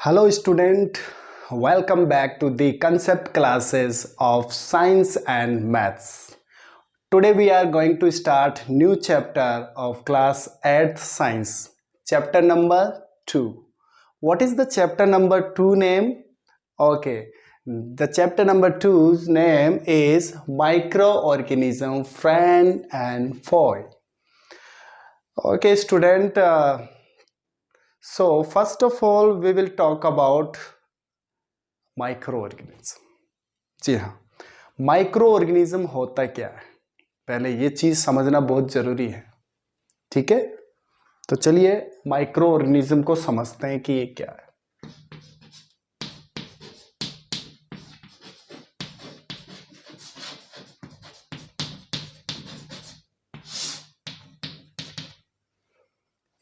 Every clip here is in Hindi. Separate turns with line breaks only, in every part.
Hello student, welcome back to the concept classes of science and maths. Today we are going to start new chapter of class 8th science, chapter number 2. What is the chapter number 2 name? Okay, the chapter number 2's name is microorganism, friend and foe. Okay student, so first of all we will talk about microorganism. जी हाँ, माइक्रो ऑर्गेनिज्म होता क्या है, पहले ये चीज समझना बहुत जरूरी है। ठीक है, तो चलिए माइक्रो ऑर्गेनिज्म को समझते हैं कि ये क्या है।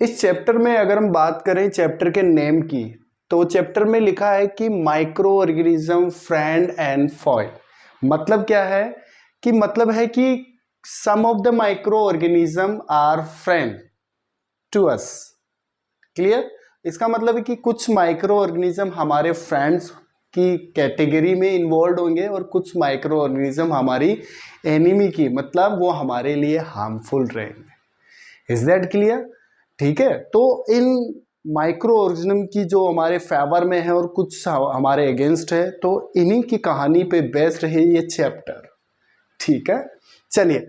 इस चैप्टर में अगर हम बात करें चैप्टर के नेम की, तो चैप्टर में लिखा है कि microorganism friend and foe. मतलब क्या है कि मतलब है कि some of the microorganism are friend to us. Clear? इसका मतलब है कि कुछ माइक्रो ऑर्गेनिज्म हमारे फ्रेंड्स की कैटेगरी में इन्वॉल्व होंगे और कुछ माइक्रो ऑर्गेनिज्म हमारी एनिमी की, मतलब वो हमारे लिए हार्मफुल रहेंगे। Is that clear? ठीक है, तो इन माइक्रो ऑर्गेनिज्म की जो हमारे फेवर में है और कुछ हमारे अगेंस्ट है, तो इन्हीं की कहानी पे बेस्ड है ये चैप्टर। ठीक है, चलिए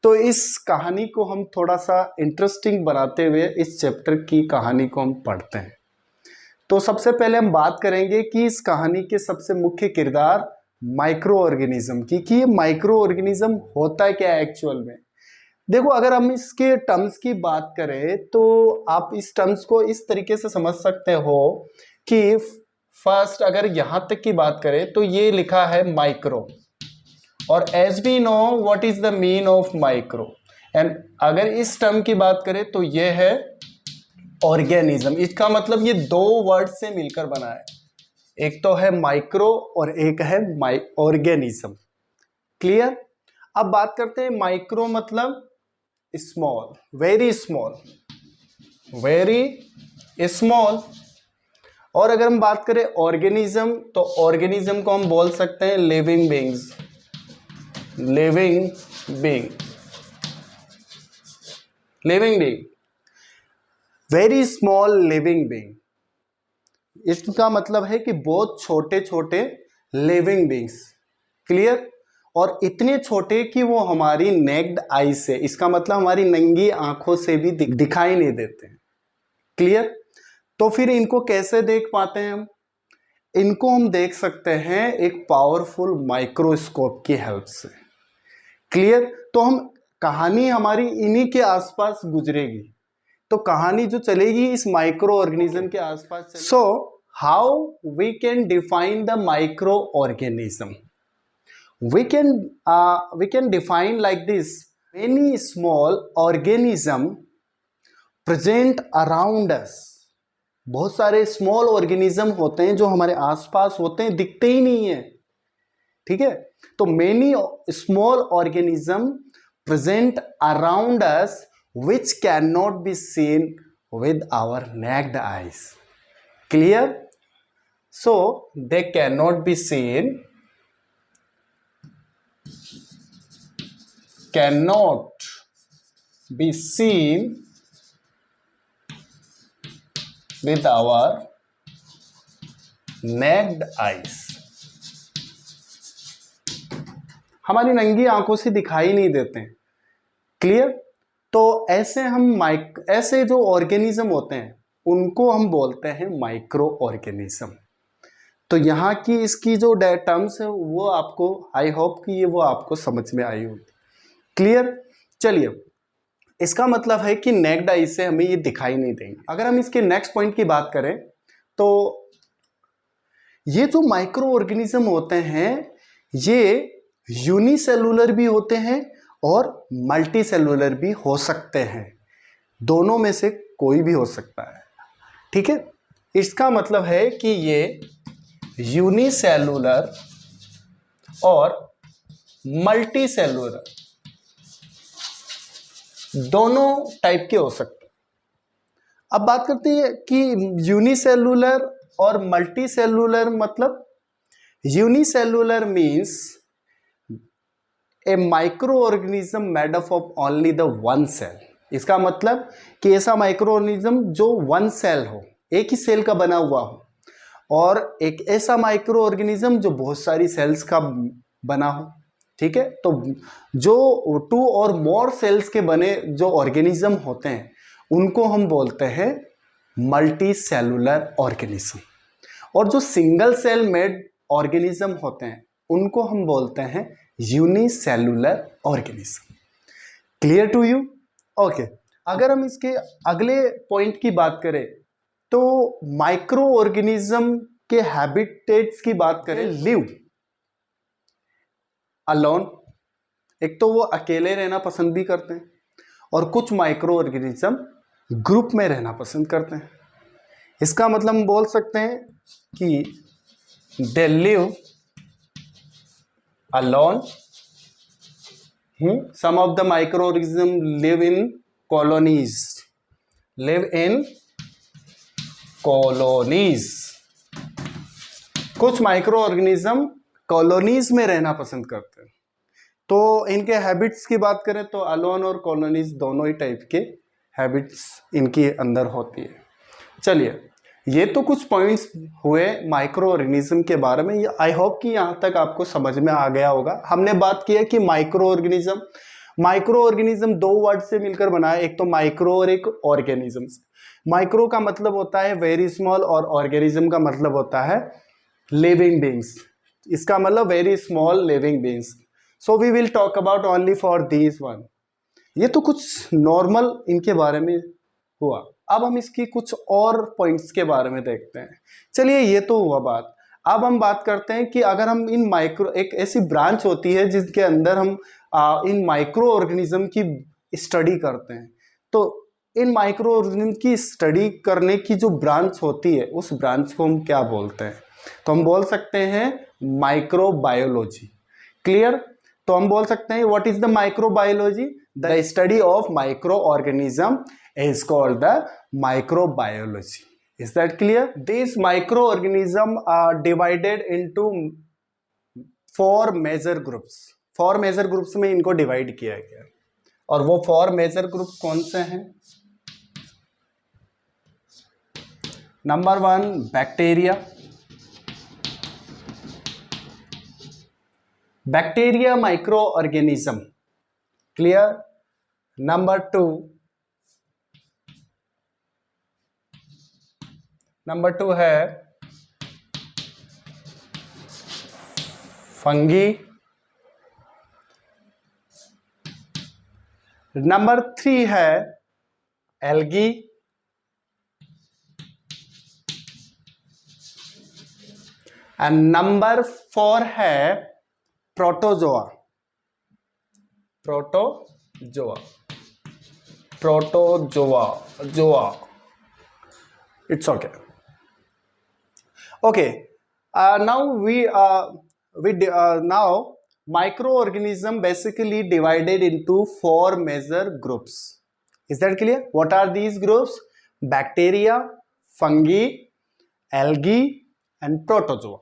तो इस कहानी को हम थोड़ा सा इंटरेस्टिंग बनाते हुए इस चैप्टर की कहानी को हम पढ़ते हैं। तो सबसे पहले हम बात करेंगे कि इस कहानी के सबसे मुख्य किरदार माइक्रो ऑर्गेनिज्म की, कि ये माइक्रो ऑर्गेनिज्म होता है क्या एक्चुअल में। देखो, अगर हम इसके टर्म्स की बात करें तो आप इस टर्म्स को इस तरीके से समझ सकते हो कि फर्स्ट अगर यहां तक की बात करें तो ये लिखा है माइक्रो, और as we know what is the mean of micro. And अगर इस टर्म की बात करें तो ये है ऑर्गेनिज्म। इसका मतलब ये दो वर्ड से मिलकर बना है, एक तो है माइक्रो और एक है ऑर्गेनिज्म। क्लियर? अब बात करते हैं माइक्रो मतलब small, very small, very small. और अगर हम बात करें ऑर्गेनिज्म, तो ऑर्गेनिज्म को हम बोल सकते हैं living beings, living being, living being, very small living being. इसका मतलब है कि बहुत छोटे छोटे लिविंग बीइंग्स। क्लियर? और इतने छोटे कि वो हमारी नेक्ड आई से, इसका मतलब हमारी नंगी आंखों से भी दिखाई नहीं देते। क्लियर? तो फिर इनको कैसे देख पाते हैं हम? इनको हम देख सकते हैं एक पावरफुल माइक्रोस्कोप की हेल्प से। क्लियर? तो हम कहानी हमारी इन्हीं के आसपास गुजरेगी, तो कहानी जो चलेगी इस माइक्रो ऑर्गेनिज्म के आसपास। So how we can define the microorganism? we can define like this: many small organism present around us। बहुत सारे स्मॉल ऑर्गेनिज्म होते हैं जो हमारे आसपास होते हैं, दिखते ही नहीं है। ठीक है, तो many small organism present around us which cannot be seen with our naked eyes। clear? so they cannot be seen, cannot be seen with our naked eyes। हमारी नंगी आंखों से दिखाई नहीं देते हैं। क्लियर? तो ऐसे जो ऑर्गेनिज्म होते हैं उनको हम बोलते हैं माइक्रो ऑर्गेनिज्म। तो यहाँ की इसकी जो टर्म्स है वो आपको, आई होप कि ये वो आपको समझ में आई होगी। क्लियर? चलिए, इसका मतलब है कि नेक्ड आई से हमें ये दिखाई नहीं देंगे। अगर हम इसके नेक्स्ट पॉइंट की बात करें तो ये जो माइक्रो ऑर्गेनिज्म होते हैं ये यूनिसेलुलर भी होते हैं और मल्टी सेलुलर भी हो सकते हैं, दोनों में से कोई भी हो सकता है। ठीक है, इसका मतलब है कि ये यूनिसेलुलर और मल्टी सेलुलर दोनों टाइप के हो सकते हैं। अब बात करते हैं कि यूनिसेलुलर और मल्टी सेलुलर मतलब unicellular means a microorganism made up of only the one cell. इसका मतलब कि ऐसा माइक्रो ऑर्गेनिज्म जो वन सेल हो, एक ही सेल का बना हुआ हो, और एक ऐसा माइक्रो ऑर्गेनिज्म जो बहुत सारी सेल्स का बना हो। ठीक है, तो जो 2 और मोर सेल्स के बने जो ऑर्गेनिज्म होते हैं उनको हम बोलते हैं मल्टी सेलुलर ऑर्गेनिज्म, और जो सिंगल सेल मेड ऑर्गेनिज्म होते हैं उनको हम बोलते हैं unicellular organism. Clear to you? Okay, अगर हम इसके अगले पॉइंट की बात करें तो माइक्रो ऑर्गेनिज्म के हैबिटेट्स की बात करें, लिव अलोन, एक तो वो अकेले रहना पसंद भी करते हैं, और कुछ माइक्रो ऑर्गेनिज्म ग्रुप में रहना पसंद करते हैं। इसका मतलब हम बोल सकते हैं कि they live alone, some of the microorganisms live in colonies, कुछ माइक्रो ऑर्गेनिज्म कॉलोनीज में रहना पसंद करते हैं। तो इनके हैबिट्स की बात करें तो अलोन और कॉलोनीज दोनों ही टाइप के हैबिट्स इनके अंदर होती है। चलिए, ये तो कुछ पॉइंट्स हुए माइक्रो ऑर्गेनिज्म के बारे में। आई होप कि यहाँ तक आपको समझ में आ गया होगा। हमने बात की है कि माइक्रो ऑर्गेनिज्म 2 वर्ड से मिलकर बना है, एक तो माइक्रो और एक ऑर्गेनिज्म। माइक्रो का मतलब होता है वेरी स्मॉल, और ऑर्गेनिज्म का मतलब होता है लिविंग बींग्स। इसका मतलब very small living beings. So we will talk about only for these one. ये तो कुछ नॉर्मल इनके बारे में हुआ। अब हम इसकी कुछ और पॉइंट्स के बारे में देखते हैं। चलिए, ये तो हुआ बात। अब हम बात करते हैं कि अगर हम इन माइक्रो, एक ऐसी ब्रांच होती है जिसके अंदर हम इन माइक्रो ऑर्गेनिज्म की स्टडी करते हैं, तो इन माइक्रो ऑर्गेनिज्म की स्टडी करने की जो ब्रांच होती है उस ब्रांच को हम क्या बोलते हैं? तो हम बोल सकते हैं माइक्रोबायोलॉजी। क्लियर? तो हम बोल सकते हैं what is the microbiology? The study of micro organism is called the microbiology. Is that clear? These microorganisms are divided into 4 major groups. 4 major groups में इनको डिवाइड किया गया, और वो 4 major groups कौन से हैं? Number 1 bacteria, micro organism. Clear? Number 2 है फंगी। नंबर 3 है एल्गी। एंड नंबर 4 है protozoa. It's okay. Okay. Now microorganism basically divided into 4 major groups. Is that clear? What are these groups? Bacteria, fungi, algae, and protozoa.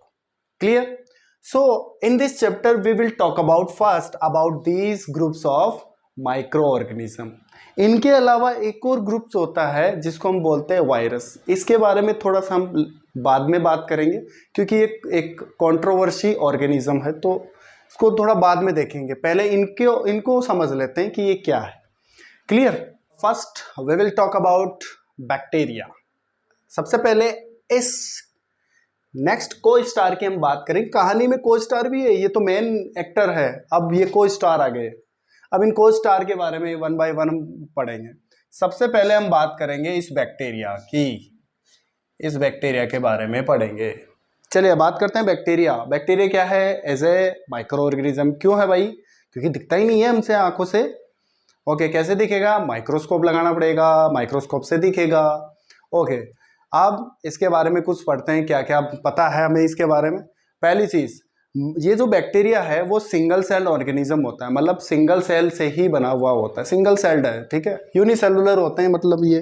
Clear? So in this chapter we will talk about first about these groups of microorganism. इनके अलावा एक और ग्रुप्स होता है जिसको हम बोलते हैं वायरस। इसके बारे में थोड़ा सा हम बाद में बात करेंगे, क्योंकि एक कंट्रोवर्सी ऑर्गेनिज्म है, तो इसको थोड़ा बाद में देखेंगे। पहले इनको समझ लेते हैं कि ये क्या है। Clear? First we will talk about bacteria. सबसे पहले इस नेक्स्ट को स्टार की हम बात करें। कहानी में को स्टार भी है, ये तो मेन एक्टर है, अब ये को स्टार आ गए। अब इन को स्टार के बारे में 1 बाय 1 हम पढ़ेंगे। सबसे पहले हम बात करेंगे इस बैक्टीरिया के बारे में पढ़ेंगे। चलिए बात करते हैं बैक्टीरिया। बैक्टीरिया क्या है? As a microorganism. क्यों है भाई? क्योंकि दिखता ही नहीं है हमसे आंखों से। ओके, कैसे दिखेगा? माइक्रोस्कोप लगाना पड़ेगा, माइक्रोस्कोप से दिखेगा। ओके, अब इसके बारे में कुछ पढ़ते हैं, क्या क्या पता है हमें इसके बारे में। पहली चीज, ये जो बैक्टीरिया है वो सिंगल सेल ऑर्गेनिज्म होता है, मतलब सिंगल सेल से ही बना हुआ होता है, सिंगल सेल्ड है। ठीक है, यूनिसेलुलर होते हैं, मतलब ये,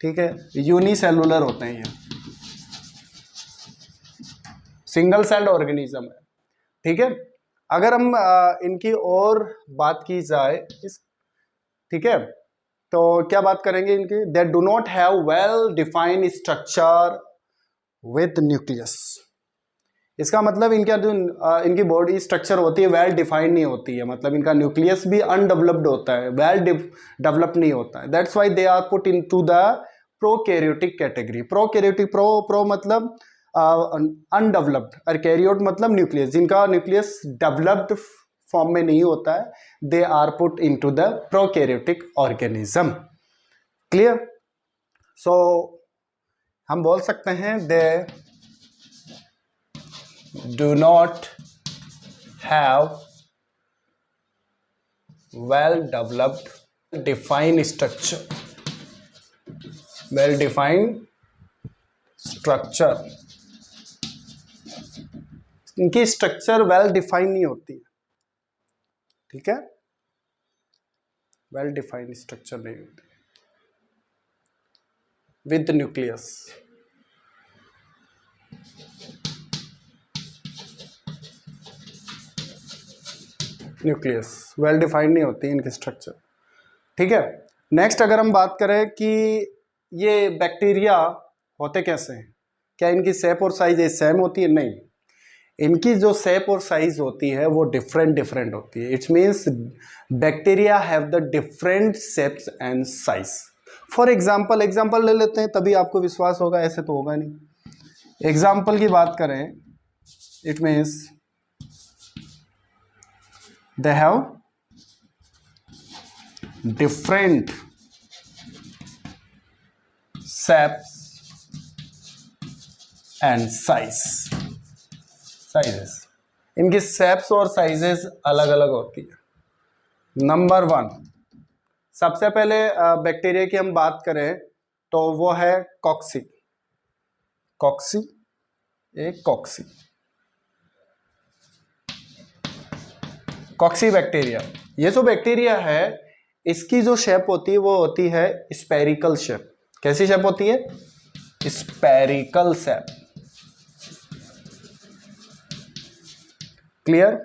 ठीक है, यूनिसेलुलर होते हैं ये। सिंगल सेल्ड ऑर्गेनिज्म है, ठीक है। अगर हम इनकी और बात की जाए ठीक है, तो क्या बात करेंगे इनकी, they do not have well defined structure with nucleus. इसका मतलब इनका जो इनकी बॉडी स्ट्रक्चर होती है वेल डिफाइंड नहीं होती है, मतलब इनका न्यूक्लियस भी अनडेवलप्ड होता है, वेल डेवलप नहीं होता है। That's why they are put into the prokaryotic category. Prokaryotic, pro मतलब अनडेवलप्ड और कैरियोट मतलब न्यूक्लियस, जिनका न्यूक्लियस डेवलप्ड फॉर्म में नहीं होता है, they are put into the prokaryotic organism. Clear? So हम बोल सकते हैं they do not have well developed defined structure, well defined structure। इनकी स्ट्रक्चर वेल डिफाइन नहीं होती है, ठीक है, वेल डिफाइंड स्ट्रक्चर नहीं होती with nucleus. Nucleus well defined नहीं होती इनकी स्ट्रक्चर, ठीक है। नेक्स्ट अगर हम बात करें कि ये बैक्टीरिया होते कैसे हैं, क्या इनकी शेप और साइज सेम होती है? नहीं, इनकी जो शेप और साइज होती है वो डिफरेंट होती है। It's means bacteria have the different shapes and size. For example ले लेते हैं, तभी आपको विश्वास होगा, ऐसे तो होगा नहीं। एग्जाम्पल की बात करें, it means they have different shapes and sizes। इनकी शेप्स और साइजेस अलग अलग होती है। नंबर 1, सबसे पहले बैक्टीरिया की हम बात करें तो वो है कॉक्सी। कॉक्सी बैक्टीरिया। ये जो बैक्टीरिया है इसकी जो शेप होती है वो होती है स्पेरिकल शेप। कैसी शेप होती है? Spherical shape. क्लियर?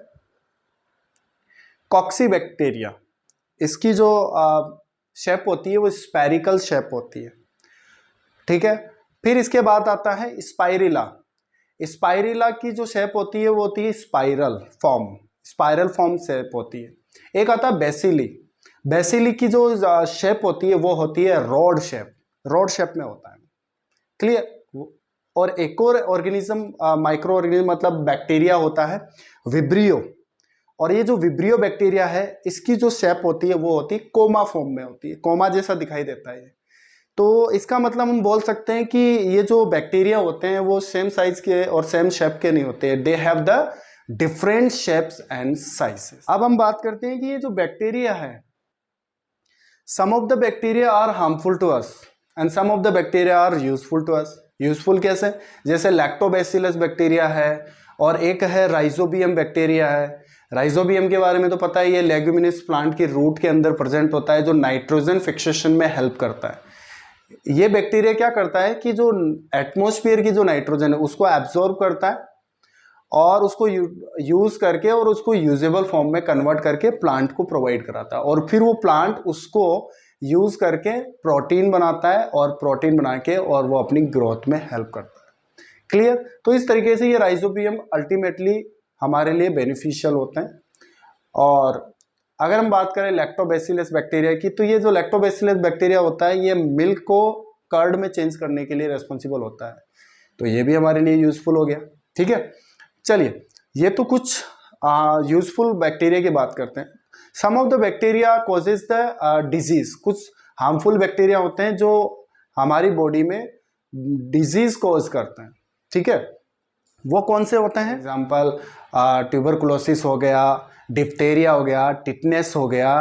कॉक्सी बैक्टीरिया, इसकी जो शेप होती है वो स्पेरिकल शेप होती है, ठीक है। फिर इसके बाद आता है स्पाइरिला। स्पाइरिला की जो शेप होती है वो होती है स्पाइरल फॉर्म शेप होती है। एक आता है बेसिली। बेसिली की जो शेप होती है वो होती है रोड शेप में होता है। क्लियर? और एक और ऑर्गेनिज्म माइक्रो ऑर्गेनिज्म मतलब बैक्टीरिया होता है विब्रियो। और ये जो विब्रियो बैक्टीरिया है इसकी जो शेप होती है वो होती है कोमा फॉर्म में होती है, कोमा जैसा दिखाई देता है। तो इसका मतलब हम बोल सकते हैं कि ये जो बैक्टीरिया होते हैं वो सेम साइज के और सेम शेप के नहीं होते, they have the different shapes and sizes. अब हम बात करते हैं कि ये जो बैक्टीरिया है, some of the bacteria are harmful to us and some of the bacteria are useful to us. Useful कैसे? जैसे लैक्टोबैसिलस बैक्टीरिया है और एक है राइजोबियम बैक्टीरिया है। राइजोबियम के बारे में तो पता ही है, लेग्यूमिनस प्लांट की रूट के अंदर प्रेजेंट होता है जो नाइट्रोजन फिक्सेशन में हेल्प करता है। ये बैक्टीरिया क्या करता है कि जो एटमॉस्फेयर की जो नाइट्रोजन है उसको एब्जॉर्ब करता है और उसको यूज करके और उसको यूजेबल फॉर्म में कन्वर्ट करके प्लांट को प्रोवाइड कराता है, और फिर वो प्लांट उसको यूज करके प्रोटीन बनाता है और प्रोटीन बना के और वो अपनी ग्रोथ में हेल्प करता है। क्लियर? तो इस तरीके से ये राइजोबियम अल्टीमेटली हमारे लिए बेनिफिशियल होते हैं। और अगर हम बात करें लैक्टोबैसिलस बैक्टीरिया की, तो ये जो लैक्टोबैसिलस बैक्टीरिया होता है ये मिल्क को कर्ड में चेंज करने के लिए रेस्पॉन्सिबल होता है, तो ये भी हमारे लिए यूजफुल हो गया। ठीक है, चलिए ये तो कुछ यूजफुल बैक्टीरिया की बात करते हैं। Some of the bacteria causes the disease. कुछ हार्मफुल बैक्टीरिया होते हैं जो हमारी बॉडी में डिजीज कॉज करते हैं। ठीक है, वो कौन से होते हैं? एग्जाम्पल ट्यूबरकुलोसिस हो गया, डिप्टेरिया हो गया, टिटनेस हो गया,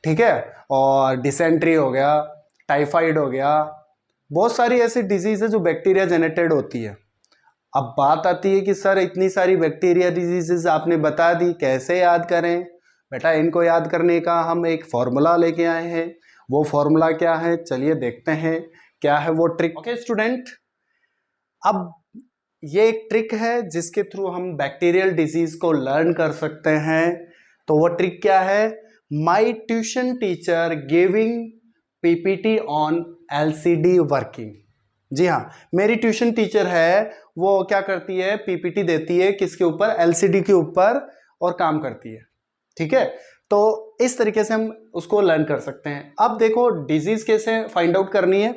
ठीक है, और डिसेंट्री हो गया, टाइफाइड हो गया। बहुत सारी ऐसी डिजीज है जो बैक्टीरिया जेनेटेड होती है। अब बात आती है कि सर इतनी सारी बैक्टीरिया डिजीजेस आपने बता दी, कैसे याद करें? बेटा इनको याद करने का हम एक फॉर्मूला लेके आए हैं। वो फॉर्मूला क्या है? चलिए देखते हैं क्या है वो ट्रिक। ओके स्टूडेंट, अब ये एक ट्रिक है जिसके थ्रू हम बैक्टीरियल डिजीज को लर्न कर सकते हैं। तो वो ट्रिक क्या है? My tuition teacher giving PPT on LCD working. जी हाँ, मेरी ट्यूशन टीचर है, वो क्या करती है, पीपीटी देती है किसके ऊपर? एलसीडी के ऊपर, और काम करती है। ठीक है, तो इस तरीके से हम उसको लर्न कर सकते हैं। अब देखो डिजीज कैसे फाइंड आउट करनी है।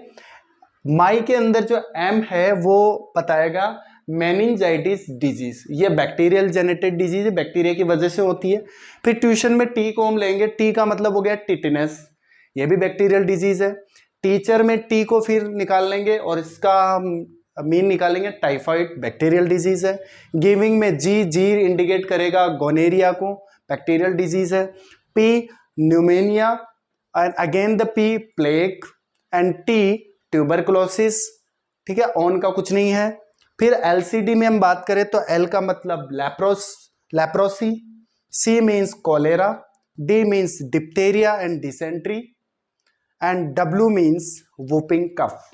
माई के अंदर जो एम है वो बताएगा मेनिंजाइटिस डिजीज, ये बैक्टीरियल जेनेटेड डिजीज है, बैक्टीरिया की वजह से होती है। फिर ट्यूशन में टी को हम लेंगे, टी का मतलब हो गया टिटनेस, ये भी बैक्टीरियल डिजीज है। टीचर में टी को फिर निकाल लेंगे और इसका मीन निकालेंगे, टाइफाइड बैक्टीरियल डिजीज है। गिविंग में जी इंडिकेट करेगा गोनेरिया को, बैक्टीरियल डिजीज है। P न्यूमेनिया, and again the P plague, and T tuberculosis. ठीक है, ऑन का कुछ नहीं है। फिर एलसीडी में हम बात करें तो एल का मतलब leprosy, C means cholera, D means diphtheria and dysentery, and W means whooping cough.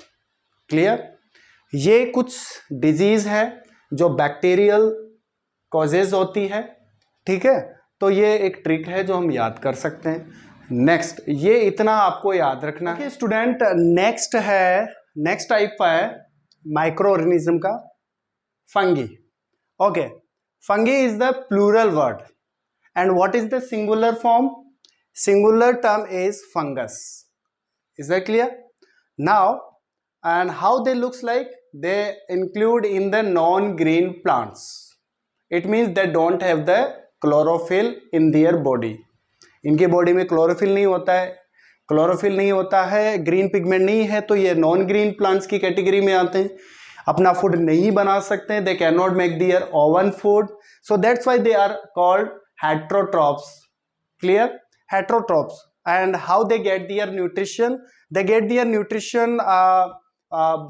Clear? ये कुछ डिजीज है जो बैक्टीरियल कॉजेज होती है। ठीक है, तो ये एक ट्रिक है जो हम याद कर सकते हैं। नेक्स्ट, ये इतना आपको याद रखना है स्टूडेंट। नेक्स्ट टाइप है माइक्रो ऑर्गेनिज्म का, fungi. Okay, fungi is the plural word, and what is the singular form? Singular term is fungus. Is that clear? Now, and how they looks like? They include in the non-green plants. It means they don't have the chlorophyll in their body. इनके बॉडी में क्लोरोफिल नहीं होता है, क्लोरोफिल नहीं होता है, ग्रीन पिगमेंट नहीं है, तो ये नॉन ग्रीन प्लांट्स की कैटेगरी में आते हैं। अपना फूड नहीं बना सकते हैं, they can not make their own food, so that's why they are called heterotrophs. Clear? Heterotrophs. And how they get their nutrition? They get their nutrition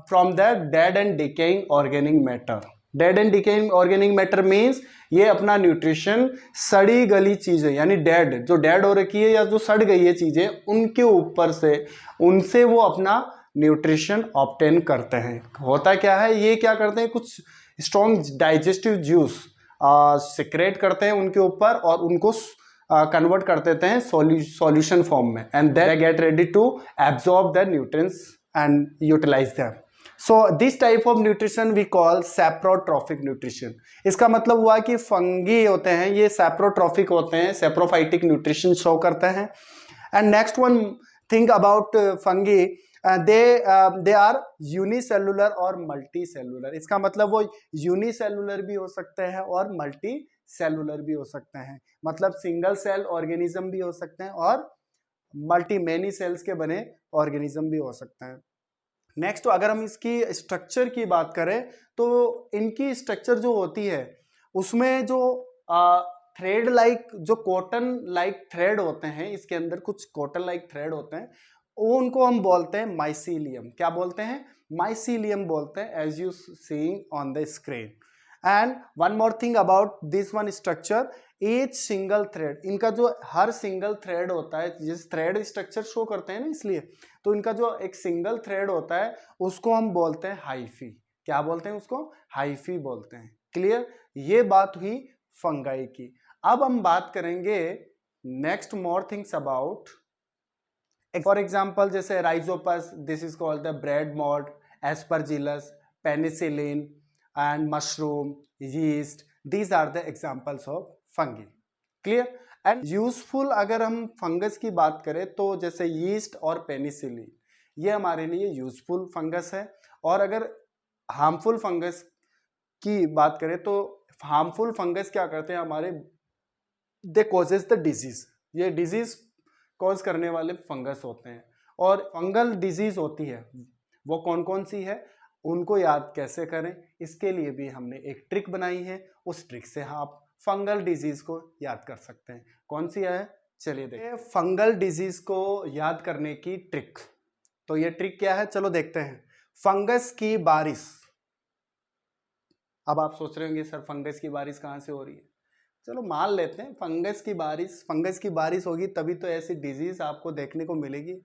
from the dead and decaying organic matter. Dead and decaying organic matter means ये अपना न्यूट्रिशन सड़ी गली चीजें, यानी डेड, जो डेड हो रखी है या जो सड़ गई है चीजें, उनके ऊपर से, उनसे वो अपना न्यूट्रिशन ऑब्टेन करते हैं। होता क्या है, ये क्या करते हैं, कुछ स्ट्रॉन्ग डाइजेस्टिव जूस सिक्रेट करते हैं उनके ऊपर और उनको कन्वर्ट कर देते हैं सॉल्यूशन फॉर्म में, and they get ready to absorb the nutrients and utilise them. So this type of nutrition we call saprotrophic nutrition. इसका मतलब हुआ कि फंगी होते हैं ये सैप्रोट्रॉफिक होते हैं, सैप्रोफाइटिक न्यूट्रिशन शो करते हैं। And next one thing about fungi, they are unicellular और मल्टी सेलुलर। इसका मतलब वो यूनिसेलुलर भी हो सकते हैं और मल्टी सेलुलर भी हो सकते हैं, मतलब सिंगल सेल ऑर्गेनिज्म भी हो सकते हैं और मल्टी मेनी सेल्स के बने ऑर्गेनिज्म भी हो सकते हैं। नेक्स्ट, अगर हम इसकी स्ट्रक्चर की बात करें तो इनकी स्ट्रक्चर जो होती है उसमें जो थ्रेड लाइक, जो कॉटन लाइक थ्रेड होते हैं, इसके अंदर कुछ कॉटन लाइक थ्रेड होते हैं, वो उनको हम बोलते हैं माइसीलियम। क्या बोलते हैं? माइसीलियम बोलते हैं, as you seeing on the screen. And one more thing about this one structure, each single thread, इनका जो हर सिंगल थ्रेड होता है, जिस थ्रेड स्ट्रक्चर शो करते हैं ना इसलिए, तो इनका जो एक सिंगल थ्रेड होता है उसको हम बोलते हैं हाइफी। क्या बोलते हैं उसको? हाइफी बोलते हैं। क्लियर? ये बात हुई फंगाई की। अब हम बात करेंगे next more things about, for example जैसे rhizopus, this is called the bread mould, aspergillus, penicillin and mushroom, yeast, these are the examples of fungi. Clear? And useful अगर हम फंगस की बात करें तो जैसे यीस्ट और पेनिसिलिन, ये हमारे लिए यूजफुल फंगस है। और अगर हार्मफुल फंगस की बात करें तो हार्मफुल फंगस क्या करते हैं हमारे, दे कॉजेज द डिजीज, ये डिजीज कॉज करने वाले फंगस होते हैं। और फंगल डिजीज होती है वो कौन कौन सी है, उनको याद कैसे करें, इसके लिए भी हमने एक ट्रिक बनाई है। उस ट्रिक से आप फंगल डिजीज को याद कर सकते हैं। कौन सी है? चलिए देखिए फंगल डिजीज को याद करने की ट्रिक। तो ये ट्रिक क्या है, चलो देखते हैं। फंगस की बारिश। अब आप सोच रहे होंगे सर फंगस की बारिश कहाँ से हो रही है, चलो मान लेते हैं फंगस की बारिश होगी तभी तो ऐसी डिजीज आपको देखने को मिलेगी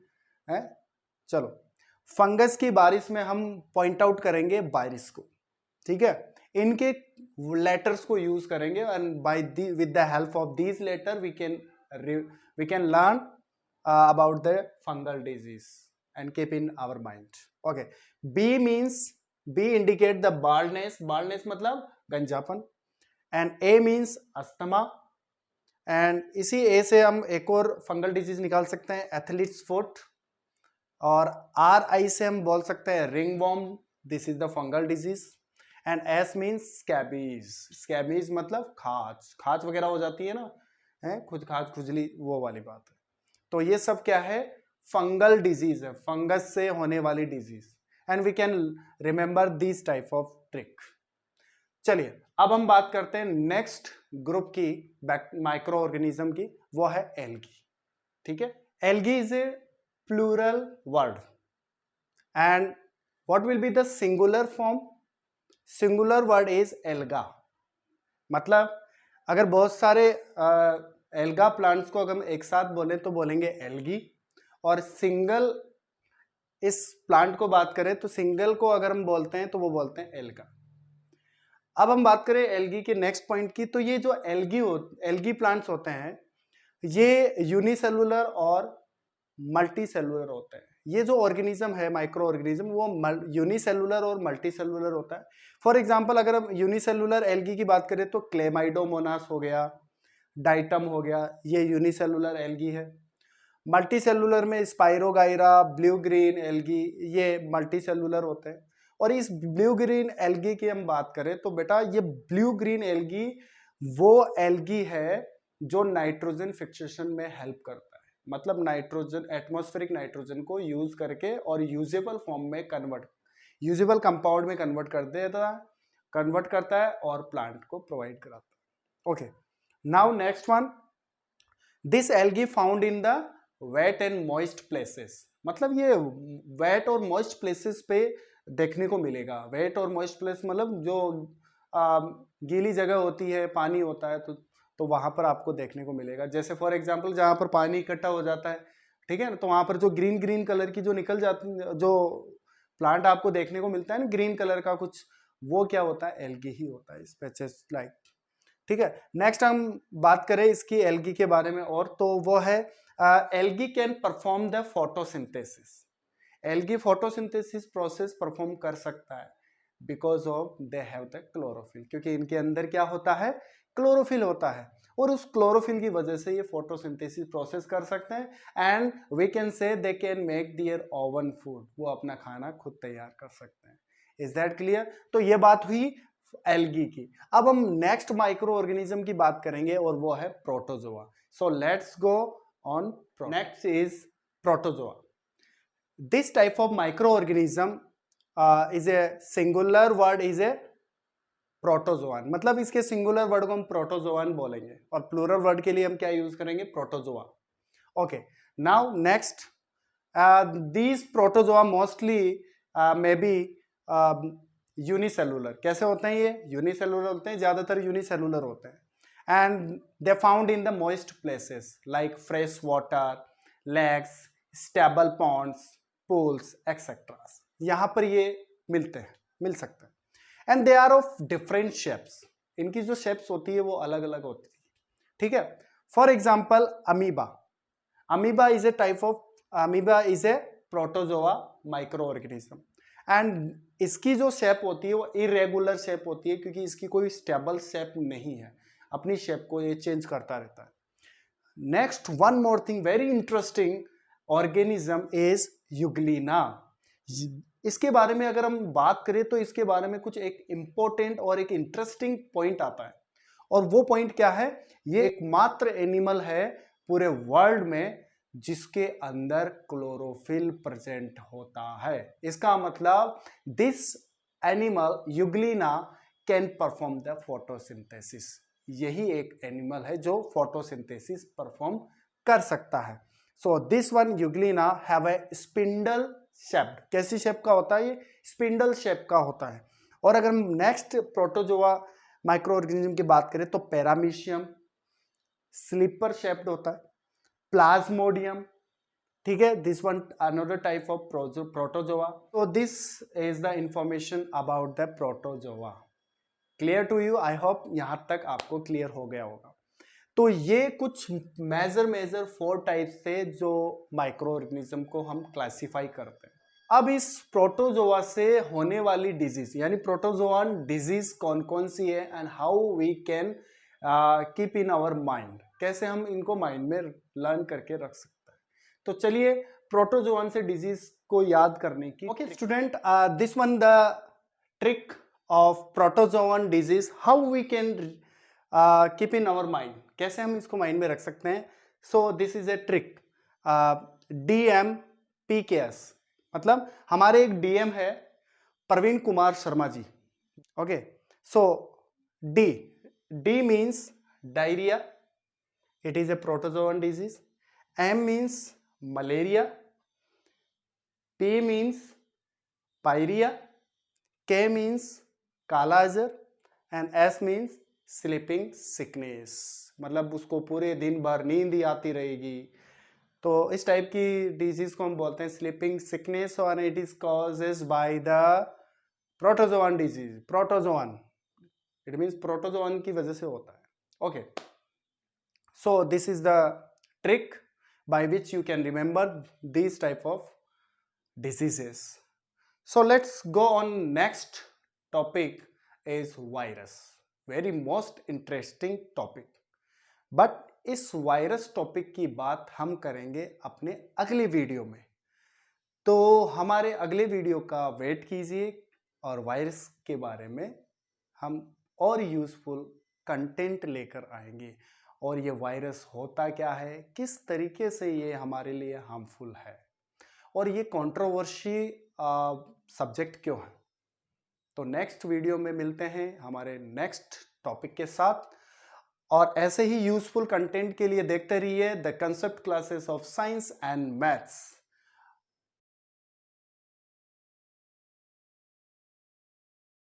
है। चलो, फंगस की बारिश में हम पॉइंट आउट करेंगे वायरस को। ठीक है, इनके लेटर्स को यूज करेंगे and by with the help of these letter we can learn about the fungal disease and keep in our mind. Okay, B means, B indicate the baldness, baldness मतलब गंजापन, and A means asthma, and इसी A से हम एक और फंगल डिजीज निकाल सकते हैं एथलीट्स फुट, और RI से हम बोल सकते हैं ringworm, this is the fungal disease, and S means scabies, scabies मतलब खाज, खाज वगैरह हो जाती है ना, है खुद खाज खुजली वो वाली बात है। तो ये सब क्या है, फंगल डिजीज है, फंगस से होने वाली disease, and we can remember this type of trick. चलिए अब हम बात करते हैं नेक्स्ट ग्रुप की माइक्रो ऑर्गेनिज्म की, वो है एल्गी। ठीक है, algae is a plural word and what will be the singular form, singular word is alga. मतलब अगर बहुत सारे एल्गा प्लांट्स को अगर हम एक साथ बोले तो बोलेंगे एल्गी, और सिंगल इस प्लांट को बात करें तो सिंगल को अगर हम बोलते हैं तो वो बोलते हैं एल्गा। अब हम बात करें एल्गी के नेक्स्ट पॉइंट की, तो ये जो एल्गी प्लांट्स होते हैं ये यूनिसेलुलर और मल्टी सेलुलर होते हैं। ये जो ऑर्गेनिज्म है माइक्रो ऑर्गेनिज्म वो यूनिसेलुलर और मल्टी सेलुलर होता है। फॉर एग्जांपल अगर हम यूनिसेलुलर एल्गी की बात करें तो क्लेमाइडोमोनास हो गया, डाइटम हो गया, ये यूनिसेलुलर एल्गी है। मल्टी सेलुलर में स्पाइरोगाइरा, ब्लू ग्रीन एल्गी, ये मल्टी सेलुलर होते हैं। और इस ब्लू ग्रीन एल्गी की हम बात करें तो बेटा ये ब्लू ग्रीन एल्गी वो एल्गी है जो नाइट्रोजन फिक्सेशन में हेल्प करता है, मतलब नाइट्रोजन, एटमॉस्फेरिक नाइट्रोजन को यूज करके और यूजेबल फॉर्म में कन्वर्ट, यूजेबल कंपाउंड में कन्वर्ट करता है और प्लांट को प्रोवाइड कराता है। Okay, now next one, this algae found in the wet and moist places, मतलब ये वेट और मॉइस्ट प्लेसेस पे देखने को मिलेगा। वेट और मॉइस्ट प्लेस मतलब जो गीली जगह होती है, पानी होता है, तो वहां पर आपको देखने को मिलेगा। जैसे फॉर एग्जांपल जहां पर पानी इकट्ठा हो जाता है, ठीक है ना, तो वहां पर जो ग्रीन ग्रीन कलर की जो निकल जाती, जो प्लांट आपको देखने को मिलता है ना ग्रीन कलर का कुछ, वो क्या होता है, एल्गी ही होता है, स्पेसीज लाइक। ठीक है, नेक्स्ट हम बात करें इसकी एल्गी के बारे में और, तो वो है algae can perform the photosynthesis. Algae photosynthesis process perform कर सकता है because of they have the chlorophyll, क्योंकि इनके अंदर क्या होता है, क्लोरोफिल होता है, और उस क्लोरोफिल की वजह से ये फोटोसिंथेसिस प्रोसेस कर सकते हैं and we can say they can make their own food, वो अपना खाना खुद तैयार कर सकते हैं। Is that clear? तो ये बात हुई एल्गी की। अब हम नेक्स्ट माइक्रो ऑर्गेनिज्म की बात करेंगे और वो है protozoa. So let's go on, next is protozoa. This type of micro organism is a singular word is a protozoan, मतलब इसके सिंगुलर वर्ड को हम प्रोटोजोआन बोलेंगे और प्लूरल वर्ड के लिए हम क्या यूज करेंगे, protozoa. Okay, now next, these protozoa mostly may be unicellular. कैसे होते हैं ये, यूनिसेलुलर होते हैं, ज्यादातर यूनिसेलुलर होते हैं and they found in the moist places like fresh water, lakes, stable ponds, pools etcetera. यहां पर ये मिल सकते हैं and they are of different shapes, इनकी जो शेप्स होती है वो अलग अलग होती है। ठीक है, for example amoeba, amoeba is a type of, amoeba is a protozoa micro organism and इसकी जो शेप होती है वो इरेगुलर शेप होती है, क्योंकि इसकी कोई स्टेबल शेप नहीं है, अपनी शेप को ये चेंज करता रहता है। Next one more thing very interesting organism is Euglena. इसके बारे में अगर हम बात करें तो इसके बारे में कुछ एक इंपॉर्टेंट और एक इंटरेस्टिंग पॉइंट आता है, और वो पॉइंट क्या है, ये एकमात्र एनिमल है पूरे वर्ल्ड में जिसके अंदर क्लोरोफिल प्रेजेंट होता है। इसका मतलब this animal Euglena can perform the photosynthesis, यही एक एनिमल है जो फोटोसिंथेसिस परफॉर्म कर सकता है। So this one Euglena have a spindle shape. कैसी शेप का होता है ये, स्पिंडल शेप का होता है। और अगर हम नेक्स्ट प्रोटोजोआ माइक्रो ऑर्गेनिज्म की बात करें तो पैरामीशियम स्लीपर शेप्ड होता है, प्लाज्मोडियम, ठीक है, this one another type of protozoa. तो this is the information about the protozoa. Clear to you? I hope यहाँ तक आपको क्लियर हो गया होगा। तो ये कुछ मेजर 4 टाइप्स थे जो माइक्रो ऑर्गेनिज्म को हम क्लासिफाई करते हैं। अब इस प्रोटोजोआ से होने वाली डिजीज यानी प्रोटोजोआन डिजीज कौन कौन सी है and how we can keep in our mind, कैसे हम इनको माइंड में लर्न करके रख सकते हैं। तो चलिए प्रोटोजोआन से डिजीज को याद करने की। Okay student, this one the trick of protozoan disease, how we can keep in our mind, कैसे हम इसको माइंड में रख सकते हैं। So this is a trick, DMPKS, मतलब हमारे एक DM है Praveen Kumar Sharma ji. Okay, so D means diarrhoea, it is a protozoan disease. M means malaria, P means pyorrhoea, K means kala azar and S means sleeping sickness, मतलब उसको पूरे दिन भर नींद ही आती रहेगी। तो इस टाइप की डिजीज को हम बोलते हैं स्लीपिंग सिकनेस और it is causes by the protozoan disease. Protozoan it means protozoan की वजह से होता है। Okay, so this is the trick by which you can remember this type of diseases. So let's go on next topic is virus, very most interesting topic. But इस वायरस टॉपिक की बात हम करेंगे अपने अगले वीडियो में, तो हमारे अगले वीडियो का वेट कीजिए और वायरस के बारे में हम और यूजफुल कंटेंट लेकर आएंगे और ये वायरस होता क्या है, किस तरीके से ये हमारे लिए हार्मफुल है और ये कंट्रोवर्सी सब्जेक्ट क्यों है। तो नेक्स्ट वीडियो में मिलते हैं हमारे नेक्स्ट टॉपिक के साथ और ऐसे ही यूजफुल कंटेंट के लिए देखते रहिए the concept classes of science and maths.